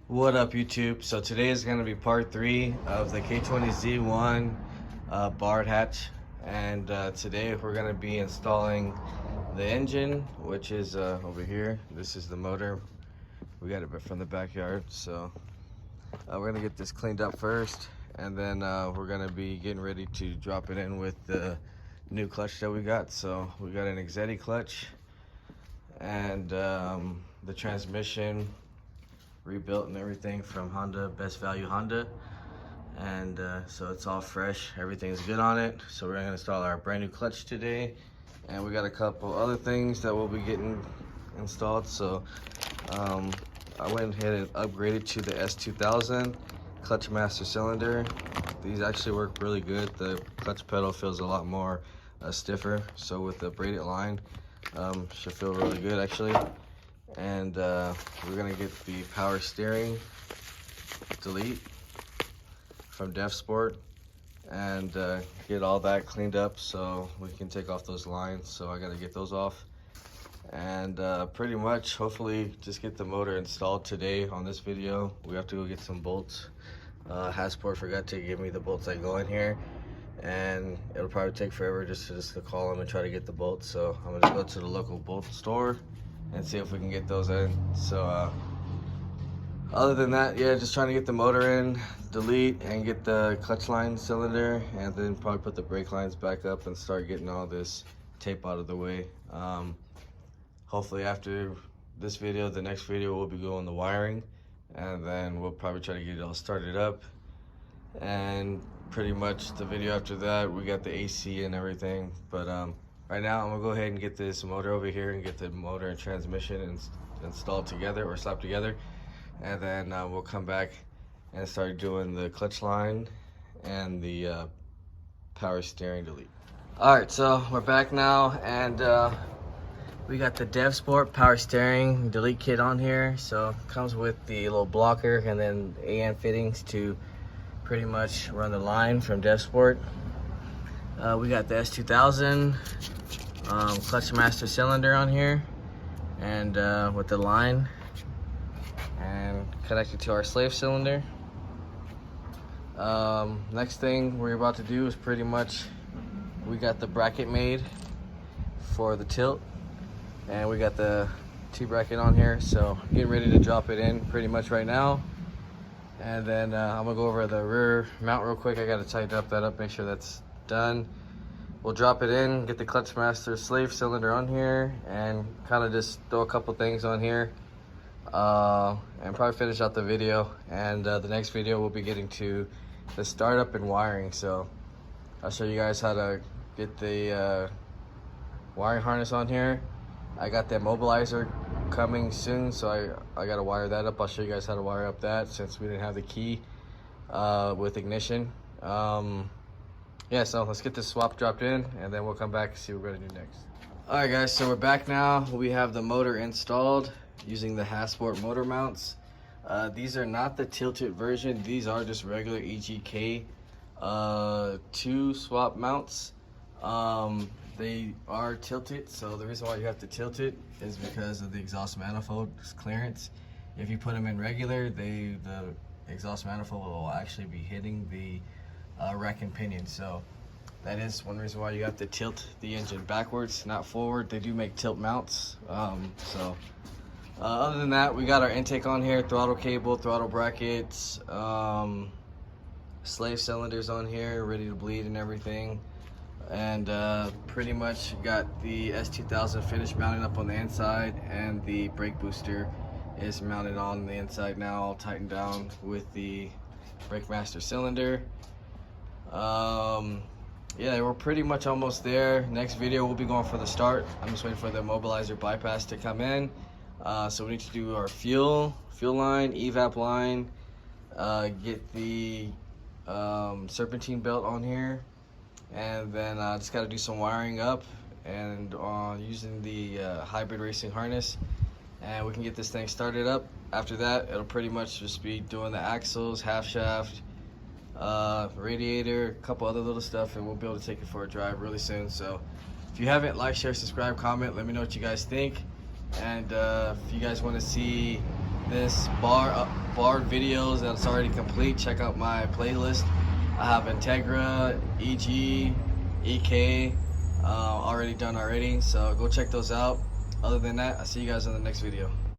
What up, YouTube? So today is going to be part 3 of the k20z1 BARD hatch, and today we're going to be installing the engine, which is over here. This is the motor. We got it from the backyard, so we're going to get this cleaned up first, and then we're going to be getting ready to drop it in with the new clutch that we got. So we got an Exetti clutch, and the transmission rebuilt and everything from Honda, Best Value Honda, and so it's all fresh, everything's good on it. So we're gonna install our brand new clutch today, and we got a couple other things that we'll be getting installed. So I went ahead and upgraded to the S2000 clutch master cylinder. These actually work really good. The clutch pedal feels a lot more stiffer, so with the braided line should feel really good actually. And we're gonna get the power steering delete from Sport and get all that cleaned up so we can take off those lines. So I gotta get those off, and pretty much hopefully just get the motor installed today on this video. We have to go get some bolts. Hasport forgot to give me the bolts that go in here, and it'll probably take forever just to call them and try to get the bolts. So I'm gonna go to the local bolt store and see if we can get those in. So other than that, yeah, just trying to get the motor in, delete, and get the clutch line cylinder, and then probably put the brake lines back up and start getting all this tape out of the way. Hopefully after this video, the next video will be going the wiring, and then we'll probably try to get it all started up. And pretty much the video after that, we got the AC and everything. But right now, I'm gonna go ahead and get this motor over here and get the motor and transmission installed together or slapped together. And then we'll come back and start doing the clutch line and the power steering delete. All right, so we're back now, and we got the Sport power steering delete kit on here. So it comes with the little blocker and then AN fittings to pretty much run the line from Sport. We got the S2000 clutch master cylinder on here, and with the line, and connected to our slave cylinder. Next thing we're about to do is pretty much, we got the bracket made for the tilt, and we got the T-bracket on here, so getting ready to drop it in pretty much right now. And then I'm gonna go over the rear mount real quick. I gotta tighten up that make sure that's done. We'll drop it in, get the clutch master slave cylinder on here, and kind of just throw a couple things on here, and probably finish out the video. And the next video we'll be getting to the startup and wiring. So I'll show you guys how to get the wiring harness on here. I got the immobilizer coming soon, so I gotta wire that up. I'll show you guys how to wire up that since we didn't have the key with ignition. Yeah, so let's get this swap dropped in, and then we'll come back and see what we're gonna do next. All right, guys, so we're back now. We have the motor installed using the Hasport motor mounts. These are not the tilted version. These are just regular EGK 2 swap mounts. They are tilted, so the reason why you have to tilt it is because of the exhaust manifold clearance. If you put them in regular, the exhaust manifold will actually be hitting the rack and pinion. So that is one reason why you have to tilt the engine backwards, not forward. They do make tilt mounts. Other than that, we got our intake on here, throttle cable, throttle brackets, slave cylinders on here, ready to bleed and everything. And pretty much got the S2000 finish mounted up on the inside, and the brake booster is mounted on the inside now, all tightened down with the brake master cylinder. Yeah, we're pretty much almost there. Next video we'll be going for the start. I'm just waiting for the immobilizer bypass to come in. So we need to do our fuel line, evap line, get the serpentine belt on here, and then just got to do some wiring up and using the hybrid racing harness, and we can get this thing started up. After that, it'll pretty much just be doing the axles, half shaft, radiator, a couple other little stuff, and we'll be able to take it for a drive really soon. So if you haven't, like, share, subscribe, comment, let me know what you guys think. And if you guys want to see this BARD videos that's already complete, check out my playlist. I have Integra, EG, EK already done already, so go check those out. Other than that, I'll see you guys in the next video.